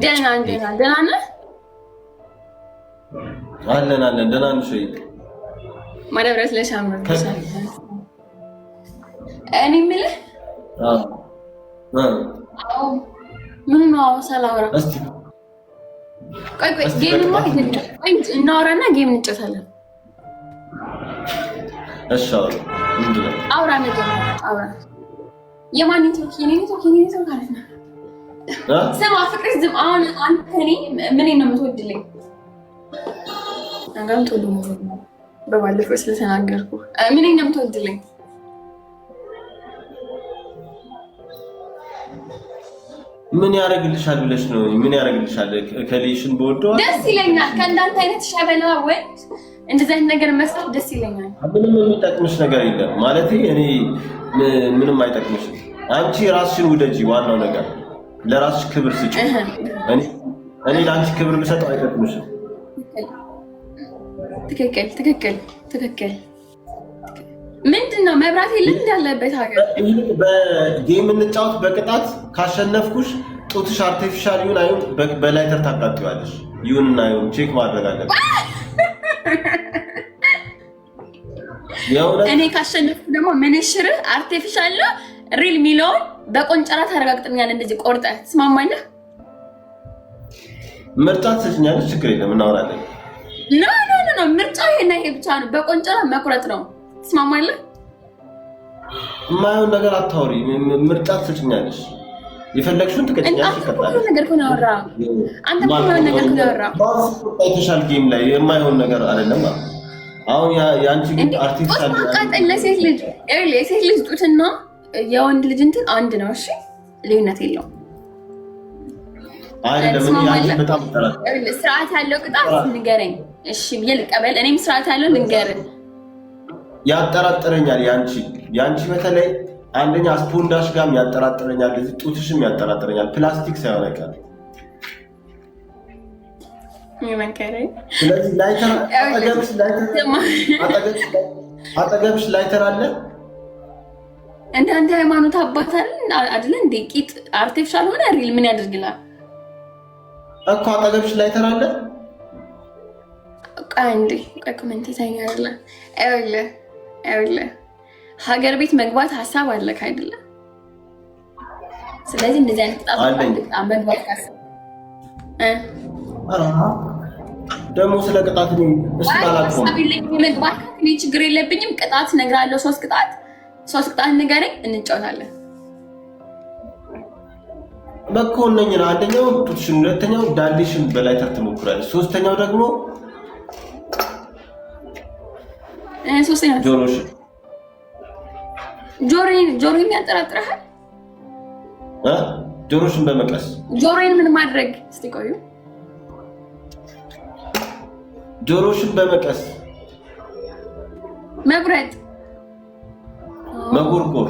ደህና ነህ? አለን ደህና ነሽ ወይ? ማዳብረት ለሻምር እኔ የምልህ ምን ነው ሰላውራ እስቲ ቆይ ጌም ማለት እናወራና ጌም እንጨታለን። እሺ ምንድን ነው? አውራ ነገር አውራ። የማን ኔትወርክ? የኔ ኔትወርክ አሪፍ ነው። ስማ ፍቅር ዝም አሁን አንተ እኔ ምን ነው የምትወድልኝ? አንጋም ጥሉ ነው በባለፈው ስለተናገርኩ ምን ነው የምትወድልኝ? ምን ያደርግልሻል ብለሽ ነው? ምን ያደርግልሻል? ከሌሽን በወደው ደስ ይለኛል። ከእንዳንተ አይነት ሸበላ ወንድ እንደዚህ አይነት ነገር መስራት ደስ ይለኛል። ምንም የሚጠቅምሽ ነገር የለም ማለት እኔ ምንም አይጠቅምሽም። አንቺ ራስሽን ውደጂ። ዋናው ነገር ለራስሽ ክብር ስጪ። እኔ ለአንቺ ክብር ብሰጠው አይጠቅምሽም። ትክክል። ምንድነው መብራት የለም እንዳለበት ሀገር በጌም እንጫወት። በቅጣት ካሸነፍኩሽ ጡትሽ አርቲፊሻል ይሁን አይሁን በላይተር ታቃጥያለሽ። ይሁንና ይሁን ቼክ ማድረግ አለብሽ። እኔ ካሸነፍኩ ደግሞ ምንሽርህ አርቲፊሻል ሪል ሚለውን በቆንጨራ ታረጋግጥኛለህ። እንደዚህ ቆርጠህ ትስማማለህ? ምርጫ ትሰጭኛለሽ፣ ችግር የለም እናወራለን። ኖ ምርጫው ይሄና ይሄ ብቻ ነው። በቆንጨራ መቁረጥ ነው። ትስማማለህ? የማይሆን ነገር አታውሪ። ምርጫ ትሰጭኛለሽ፣ የፈለግሽውን ትቀጭኛለሽ። ይከታል ነገር እኮ ነው ያወራ። አንተ እኮ ነው ነገር እኮ ያወራ። ባይተሻል ጌም ላይ የማይሆን ነገር አይደለም። አሁን ያንቺ ግን አርቲፊሻል ቃጠል ለሴት ልጅ የሴት ልጅ ጡትና የወንድ ልጅ እንትን አንድ ነው። እሺ ልዩነት የለውም አይደለም። ያንቺ በጣም ስርዓት ያለው ቅጣት ንገረኝ። እሺ ብዬ ልቀበል። እኔም ስርዓት ያለው ልንገርህ። ያጠራጥረኛል። ያንቺ በተለይ አንደኛ ስፖንዳሽ ጋርም ያጠራጥረኛል፣ እዚህ ጡትሽም ያጠራጥረኛል። ፕላስቲክ ሳይሆን አይቀርም። ስለዚህ አጠገብሽ ላይተር አለ። እንዳንተ ሃይማኖት አባት አይደል እንዴ? ቂጥ አርቲፊሻል ሆነ ሪል ምን ያደርግላል እኮ አጠገብሽ ላይ ተራለ አንዴ ኮሜንት ታይኛለ አይደለ ሀገር ቤት መግባት ሀሳብ አለክ አይደለ? ስለዚህ እንደዚህ አይነት ጣጣ መግባት ካሰብ ደግሞ ስለ ቅጣት ነው እስማላቆም መግባት ከኔ ችግር የለብኝም። ቅጣት ነግራለሁ። 3 ቅጣት ንገረኝ እንጫወታለን። በኮነኝ ነው። አንደኛው ጡትሽን፣ ሁለተኛው ዳልሽን በላይ ተሞክራለች። ሶስተኛው ደግሞ ጆሮሽን ያጠራጥራል። ጆሮሽን በመቀስ ጆሮዬን ምን ማድረግ? እስቲ ቆዩ። ጆሮሽን በመቀስ መቁረጥ፣ መጎርጎር።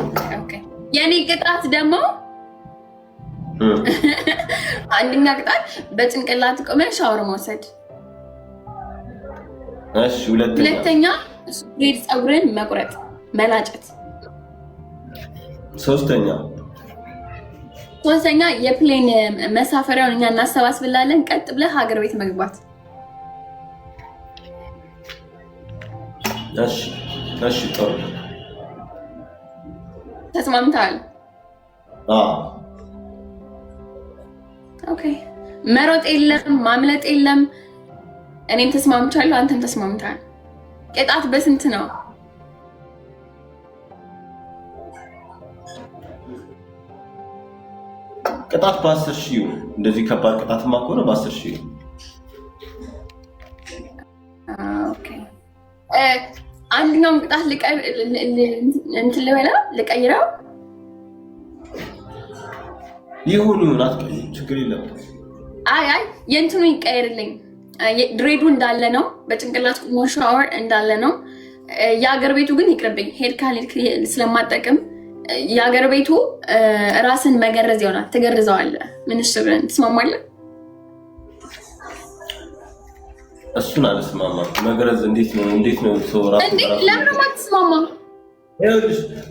የኔ ቅጣት ደግሞ አንደኛ ቅጣት በጭንቅላት ቆመ ሻወር መውሰድ። እሺ። ሁለተኛ ሬድ ፀጉርን መቁረጥ መላጨት። ሶስተኛ የፕሌን መሳፈሪያውን እኛ እናሰባስብላለን። ቀጥ ብለህ ሀገር ቤት መግባት። እሺ ጥሩ ተስማምተሃል? ኦኬ። መሮጥ የለም ማምለጥ የለም። እኔም ተስማምቻለሁ፣ አንተም ተስማምተሃል። ቅጣት በስንት ነው? ቅጣት በ10,000 እንደዚህ ከባድ ቅጣትማ ከሆነ በ10,000። ኦኬ። አንደኛውን ቅጣት ልቀይረው። ይሁን አትቀይር፣ ችግር የለም። አይ የእንትኑ ይቀየርልኝ። ድሬዱ እንዳለ ነው፣ በጭንቅላት ሻወር እንዳለ ነው። የሀገር ቤቱ ግን ይቅርብኝ። ሄድ ካልሄድክ ስለማጠቅም የሀገር ቤቱ ራስን መገረዝ ይሆናል። ትገርዘዋለህ። ምንሽብን ትስማማለህ? እሱን አልስማማም። መገረዝ እንዴት ነው ሰው ራሱ ለምን አትስማማ?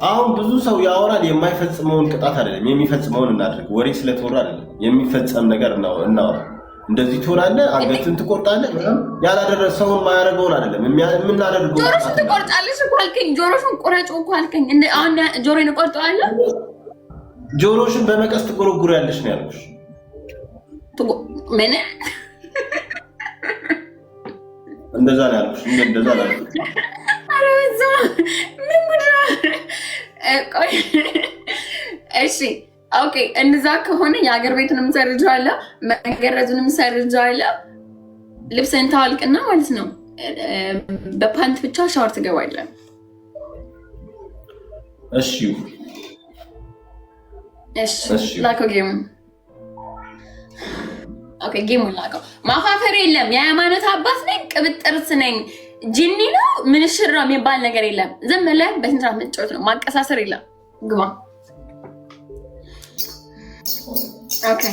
አሁን ብዙ ሰው ያወራል። የማይፈጽመውን ቅጣት አይደለም የሚፈጽመውን እናድርግ። ወሬ ስለተወራ አይደለም የሚፈጸም ነገር እናወራ። እንደዚህ ትሆናለህ፣ አንገትን ትቆርጣለህ። ያላደረገ ሰውን ማያደርገውን አይደለም የምናደርገው። ጆሮሽን ትቆርጣለሽ እኮ አልከኝ። ጆሮሽን ቁረጭ እኮ አልከኝ። አሁን ጆሮዬን እቆርጠዋለሁ። ጆሮሽን በመቀስ ትጎረጉሪያለሽ ነው ያልኩሽ። ምን እንደዛ ነው ያልኩሽ። እንደዛ ነው ያልኩሽ። አረዛ ምን ጉድ ነው? እሺ ኦኬ። እንደዛ ከሆነ የሀገር ቤቱንም ሰርጃለሁ፣ መገረዙንም ሰርጃለሁ። ልብስን ታዋልቅና ማለት ነው በፓንት ብቻ ሻወር ትገባለህ። እሺ ላከው ጌሙ። ኦኬ ጌሙ ላከው። ማፋፈር የለም። የሃይማኖት አባት ነኝ፣ ቅብጥርስ ነኝ፣ ጂኒ ነው ምንሽር ነው የሚባል ነገር የለም። ዝም ብለህ በስንት ሰዓት መጫወት ነው። ማቀሳሰር የለም። ግባ። ኦኬ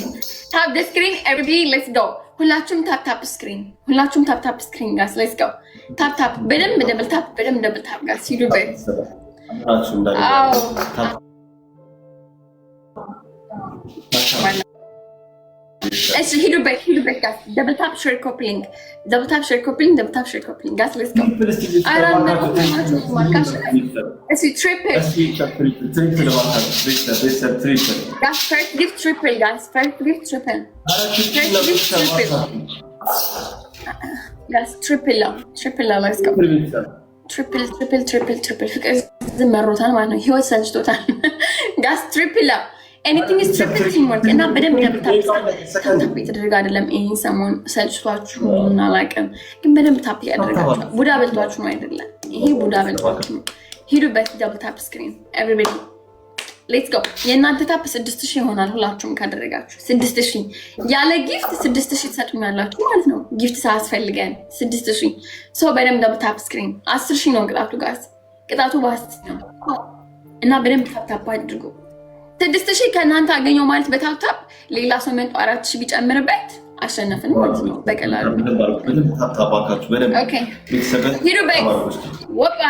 ታፕ ዘ ስክሪን ኤቭሪባዲ ሌትስ ጎ። ሁላችሁም ታፕ ታፕ ስክሪን፣ ሁላችሁም ታፕ ታፕ ስክሪን ጋስ ሌትስ ጎ። ታፕ ታፕ በደንብ ደብል ታፕ ጋስ ሂዱ በይ። እሺ ሂዱ በይ ጋስ። ደብል ታፕ ሼር ኮፕሊንግ ጋስ ሌትስ ጎ። አራን ነው ማርካሽ እሺ ትሪፕል ጋስ ፈርስት ጊፍት ትሪፕል ጋስ ትሪፕል ሌትስ ጎ። ትሪፕል ፍቅር ዝም መሮታል ማለት ነው። ህይወት ሰልችቶታል ጋስ። ትሪፕል ኤኒቲንግ ኢዝ ትሪፕል ቲምወርክ እና በደንብ ደብል ታፕ የተደረገ አይደለም። ይሄን ሰሞን ሰልችቷችሁ አላውቅም፣ ግን በደንብ ታፕ ያደረጋችሁ ቡዳ በልቷችሁ ነው አይደለም። ይሄ ቡዳ በልቷችሁ ነው። ሂዱበት። ደብል ታፕ ስክሪን ኤቭሪባዲ ሌትስ ጎ። የእናንተ ታፕ 6,000 ይሆናል። ሁላችሁም ካደረጋችሁ 6,000 ያለ ጊፍት 6,000 ትሰጡኛላችሁ ማለት ነው። ጊፍት ሳያስፈልገን 6,000 ሰው በደንብ ደብል ታፕ ስክሪን 10,000 ነው ቅጣቱ ጋር። ቅጣቱ ባስት ነው እና በደንብ ታፕ ታፕ አድርጉ። 6,000 ከእናንተ አገኘው ማለት በታፕታፕ ሌላ ሰው መጥቶ 4,000 ቢጨምርበት አሸነፍን ማለት ነው በቀላሉ። ሂዱ በይ ወጣ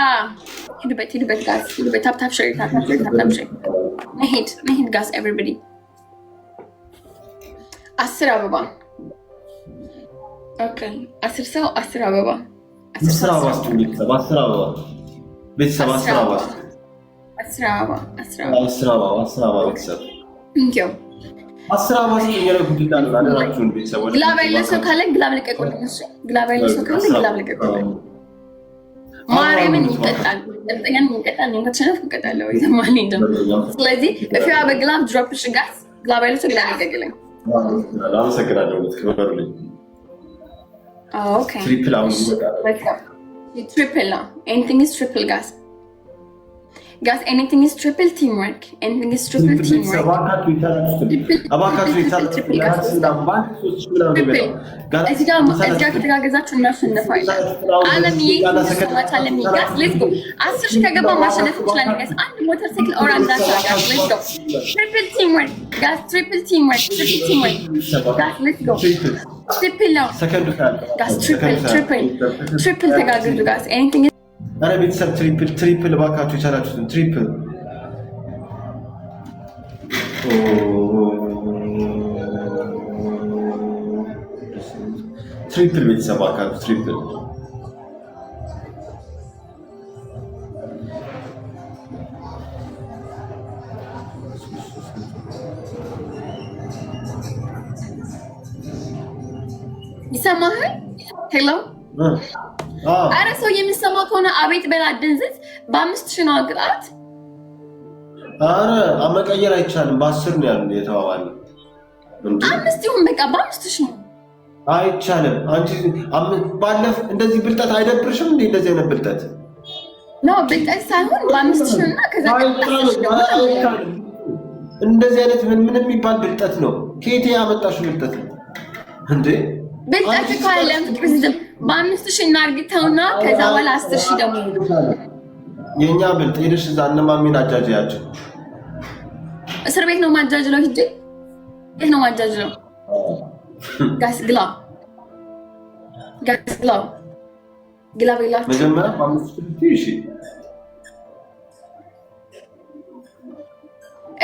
ሂዱበት ጋዝ ሂዱበት። ታፕ ሼር ነሂድ ጋዝ ኤቨሪባዲ 10 አበባ ኦኬ 10 ሰው 10 አበባ 10 አበባ ቤተሰብ 10 አበባ ቤተሰብ 10 አበባ 10 አበባ 10 አበባ ቤተሰብ ቴንክ ዩ 10 አበባ ሲገኘው ጉድላ ነው አደራችሁን ቤተሰቦች። ግላብ ያለ ሰው ካለ ግላብ ልቀቁልኝ። እሺ ግላብ ያለ ሰው ካለ ግላብ ልቀቁልኝ። ማርያምን ይቀጣል እርግጠኛ ነኝ ይቀጣል። እኔ ከተሸነፍኩ እቀጣለሁ ይዘማል እንደም ስለዚህ if you have a glove drop it guys ግላብ ያለ ሰው ግላብ ልቀቁልኝ። አመሰግናለሁ ትክበሩልኝ። Okay ትሪፕል አሁን ትሪፕል ነው anything is triple guys anything is triple teamwork anything is triple teamwork እዚህ ጋር ከተጋገዛችሁ እናሸንፋለን። አለምዬ ሰማቻለም ጋስ ሌትስ ጎ 10 ሺህ ከገባ ማሸነፍ እንችላለን ጋስ አንድ ሞተር ሳይክል ኦር አንድ ጋስ ሌትስ ጎ triple teamwork ጋስ triple teamwork ጋስ ሌትስ ጎ ትሪፕል ነው ጋስ ትሪፕል ተጋገዙ ጋስ anything አረ ቤተሰብ ትሪፕል ባካችሁ የቻላችሁትን ትሪፕል ቤተሰብ ባካችሁ ትሪፕል ይሰማሃል? ሄሎ አረ ሰው የሚሰማ ከሆነ አቤት በላ ድንዝት በ5000 ነው ቅጣት። አረ አመቀየር አይቻልም። በ10 ነው ያለው የተባባለው። 5 ይሁን በቃ በ5000 ነው አይቻልም። አንቺ ባለፍ እንደዚህ ብልጠት አይደብርሽም እንዴ? እንደዚህ አይነት ብልጠት ነው ብልጠት ሳይሆን በ5000 እና ከዛ እንደዚህ አይነት ምን የሚባል ብልጠት ነው? ከየት ያመጣሽው ብልጠት ነው እንዴ? ብልጠት ካለም ፕሬዝዳንት በ5000 እናርግተውና ከዛ በኋላ 10000 ደግሞ የኛ ብልጥ ሄደሽ እዛ እነ ማሚን አጃጃያቸው እስር ቤት ነው ማጃጅለው ሂጂ የት ነው ማጃጅለው ጋስ ግላብ ይላችሁ መጀመሪያ 5000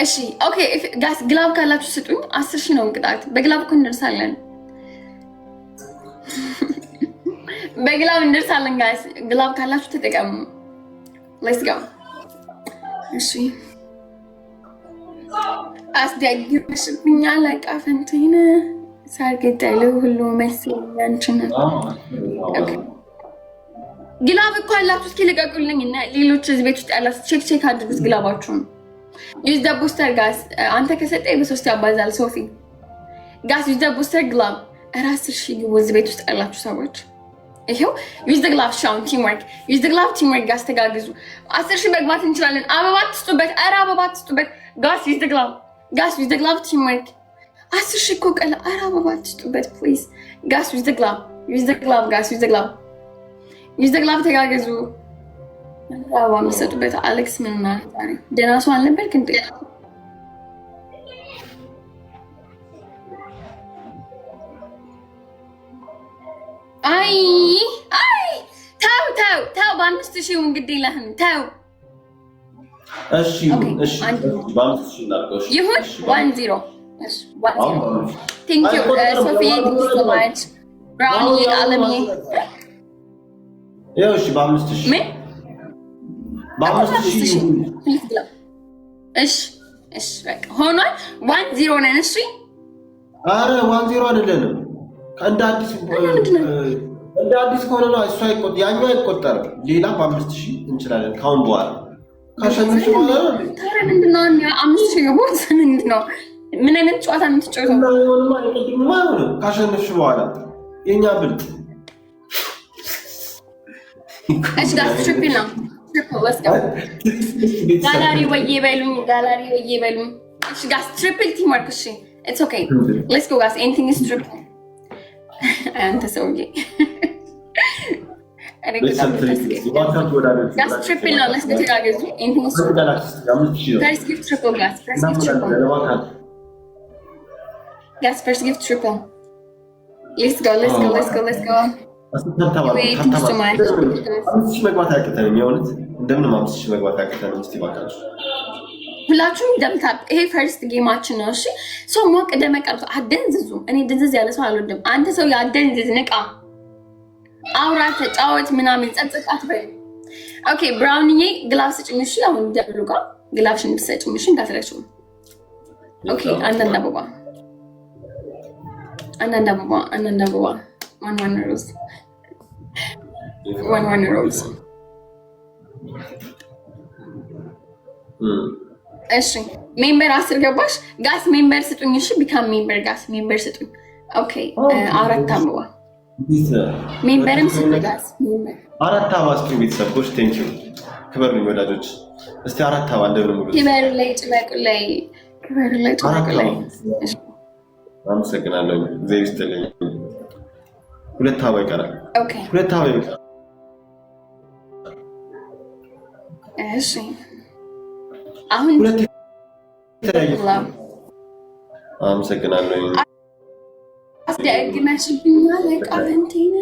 እሺ ኦኬ ጋስ ግላብ ካላችሁ ስጡኝ 10000 ነው ቅጣት በግላብ እኮ እንደርሳለን በግላብ እንደርሳለን ጋይስ ግላብ ካላችሁ ተጠቀሙ ሌትስ ጎ እሺ አስደግፍሽብኛ ላይቃ ፈንቲነ ሳርገጣለ ሁሉ መስያንችን ግላብ እኮ አላችሁ እስኪ ልቀቁልኝ እና ሌሎች እዚህ ቤት ውስጥ ያላችሁ ቼክ አድርጉት ግላባችሁን ዩዝ ዘ ቡስተር ጋይስ አንተ ከሰጠኝ በ3 ያባዛል ሶፊ ጋይስ ዩዝ ዘ ቡስተር ግላብ 1000 ግቡ እዚህ ቤት ውስጥ ያላችሁ ሰዎች ይሄው ዩዝ ዘ ግላቭ ሻውን ቲምወርክ ጋስ ተጋግዙ 10000 መግባት እንችላለን። አበባ ትስጡበት ኧረ አበባ ትስጡበት ጋስ ዩዝ ዘ ግላቭ ቲምወርክ 10000 እኮ ቀለ ኧረ አበባ ትስጡበት ፕሊዝ ጋስ ዩዝ ዘ ግላቭ ተጋግዙ አበባ የሚሰጡበት አሌክስ ምን ማለት ዛሬ ደህና ሰው አልነበርክ እንዴ? አይ ታው በ5000 እንግዲህ ለህም ታው እሺ በ5000 እናርገው ይሁን 10 እሺ 10 ቴንክ ዩ ሶፊ ቴንክ ዩ ሶ ማች ብራውኒ አለሚ ያው እሺ በ5000 ምን በ5000 እሺ በቃ ሆኗል 10 ነን እሺ አረ 10 አይደለም እንደ አዲስ ከሆነ ነው እሱ አይቆጥ ያኛው አይቆጠርም። ሌላ በ5000 እንችላለን ካሁን በኋላ ካሸነፍሽ በኋላ ታረ ምንድነው 5000 ይቦት ምንድነው ምን አይነት ጨዋታ የምትጫወተው ካሸነፍሽ በኋላ የኛ ብልጥ እሺ ጋር ትሪፕል ነው let's go ጋላሪ ወዬ በሉኝ እሺ ጋር ትሪፕል ቲም ወርክ እሺ it's okay let's go guys anything is triple አንተ ሰውዬ That's triple now. Let's go to guys. Anything is triple. Guys, give triple, guys. First give triple. Guys, first give triple. Let's go. መግባት አያቅተንም። የእውነት እንደምንም 5,000 መግባት አያቅተንም። እስቲ እባካችሁ ሁላችሁም ደምታብ። ይሄ ፈርስት ጌማችን ነው። እሺ ሰው ሞቅ ደመቅ አድርጎ አደንዝዙ። እኔ ድንዝዝ ያለ ሰው አልወድም። አንተ ሰው ያደንዝዝ፣ ንቃ፣ አውራ፣ ተጫወት ምናምን ጸጥታ አትበይ። ኦኬ ብራውንዬ ግላፍ ስጭኝ። እሺ አሁን ደብሉ ጋር ግላፍሽን እንድትሰጭኝ እሺ፣ እንዳትረሱ። ኦኬ አንዳንድ አበባ one rose. One rose. እሺ ሜምበር 10 ገባሽ? ጋስ ሜምበር ስጡኝ። እሺ ቢካም ሜምበር ጋስ ሜምበር ስጡኝ። ኦኬ 4 አበባ ሜምበርም ስጡኝ ጋስ ሜምበር 4 አበባ ስጡኝ። ቤተሰቦች ቴንክ ዩ ክበሩኝ ወዳጆች። እስቲ 4 አበባ እንደምን ሙሉ ክበሩ ላይ ጭበቁ ላይ ክበሩ ላይ ጭበቁ ላይ አመሰግናለሁ። እግዚአብሔር ይስጥልኝ። 2 አበባ ይቀራል። ኦኬ 2 አበባ ይቀራል። እሺ አሁን አመሰግናለሁ። አስደግመሽብኛል። ቃንቴና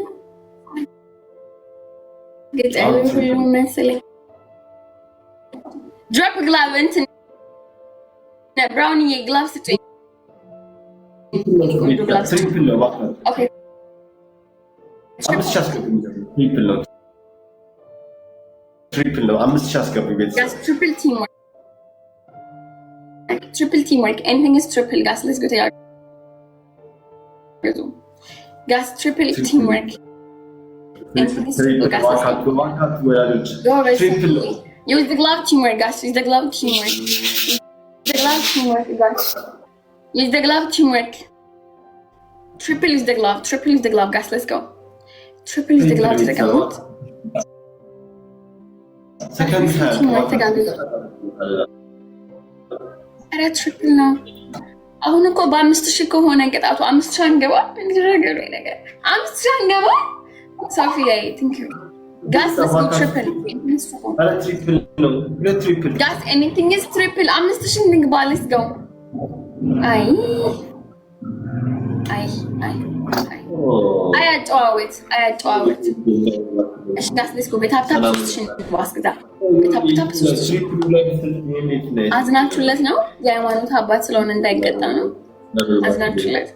ገጠሩ ሁሉ መሰለኝ ድሮፕ ግላቭ እንትን ብራውንዬ ግላቭ ስጡኝ። ትሪፕል ነው ባክ ኦኬ 5,000 አስገቡኝ። ትሪፕል ነው 5,000 አስገቡኝ። ቤተሰብ triple teamwork. Anything is triple, guys. Let's go to our guys. Triple teamwork. Anything is triple, guys. Go triple. Use the glove teamwork, guys. Use the glove teamwork. The glove teamwork, guys. Use the glove teamwork. Triple use the glove. Triple use the glove, guys. Let's go. Triple use the glove to the glove. Second ኧረ ትሪፕል ነው። አሁን እኮ በ5,000 ከሆነ ቅጣቱ 5,000 አንገባ እንደረገሩ ነገር 5,000 አንገባ። ሶፊያ ቲንክ ዩ ጋስ ትሪፕል ኧረ ትሪፕል ነው። ትሪፕል ጋስ ኤኒቲንግ ኢዝ ትሪፕል 5,000 እንግባ። ሌትስ ጎ። አይ አያጨዋወት እሺ ጋስ ሌትስ ጎ። በታፕታፕ 3,000 እንግባ። አስገዛ በታፕታፕ 3,000 አዝናችሁለት ነው። የሃይማኖት አባት ስለሆነ እንዳይቀጣ ነው። አዝናችሁለት።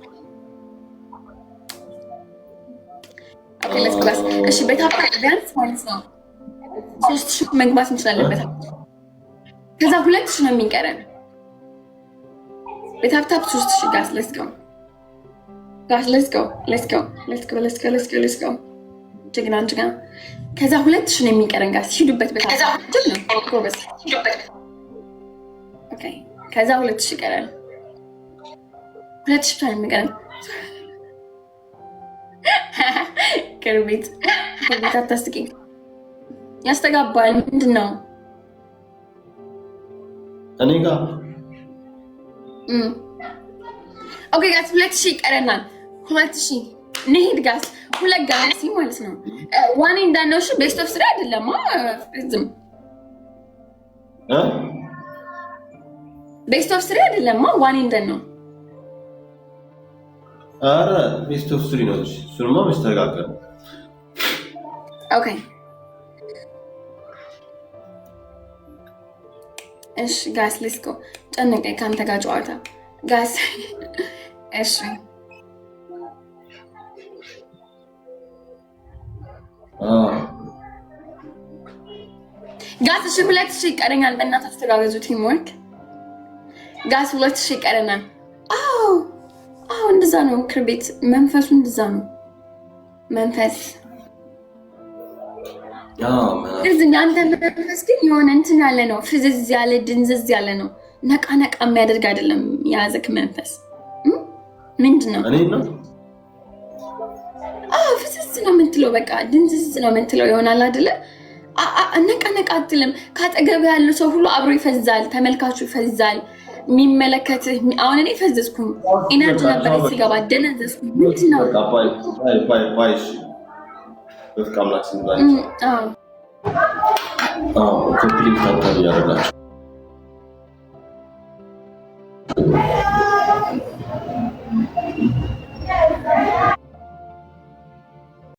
ኦኬ ሌትስ ክላስ። እሺ በታፕታፕ ቢያንስ ማለት ነው 3,000 መግባት እንችላለን። ከዛ 2,000 ነው የሚቀረን። በታፕታፕ 3,000 ጋስ ሌትስ ጎ ጋስ ሌትስ ጎ ጀግና ከዛ 2,000 ነው የሚቀረን ጋስ ሂዱበት። ከዛ 2,000 ይቀራል። 2,000 ነው የሚቀረን። ከቤት አታስቂኝ፣ ያስተጋባል። ምንድን ነው እኔ ጋር ኦኬ ጋስ 2,000 ይቀረናል። 2,000 እንሂድ ጋስ 2 ጋላክሲ ማለት ነው። ዋኔ እንዳነው እሺ ቤስት ኦፍ 3 አይደለም። ዝም ቤስት ኦፍ 3 አይደለም። ዋኔ እንዳነው አረ ቤስት ኦፍ 3 ነው። እሱንማ መስተጋገር። ኦኬ እሺ ጋስ ሌትስ ጎ። ጨነቀኝ ካንተ ጋር ጨዋታ ጋስ። እሺ ጋስ እሺ 2,000 ይቀረኛል። በእናትህ አስተጋገዙ ቲምወርክ ጋስ 2,000 ይቀረናል። አዎ እንደዛ ነው። ምክር ቤት መንፈሱ እንደዛ ነው። መንፈስ እዚህ አንተ መንፈስ ግን የሆነ እንትን ያለ ነው። ፍዝዝ ያለ ድንዝዝ ያለ ነው። ነቃ የሚያደርግ አይደለም። የያዘክ መንፈስ ምንድን ነው? ፍዝዝ ነው የምትለው። በቃ ድንዝዝ ነው የምትለው ይሆናል አይደለ? ነቃ አትልም። ካጠገብ ያለው ሰው ሁሉ አብሮ ይፈዛል። ተመልካቹ ይፈዛል። የሚመለከትህ አሁን እኔ ፈዘዝኩኝ። ኢነርጂ ነበር ሲገባ ደነዘዝኩኝ። ምንድን ነው? ኮምፕሊት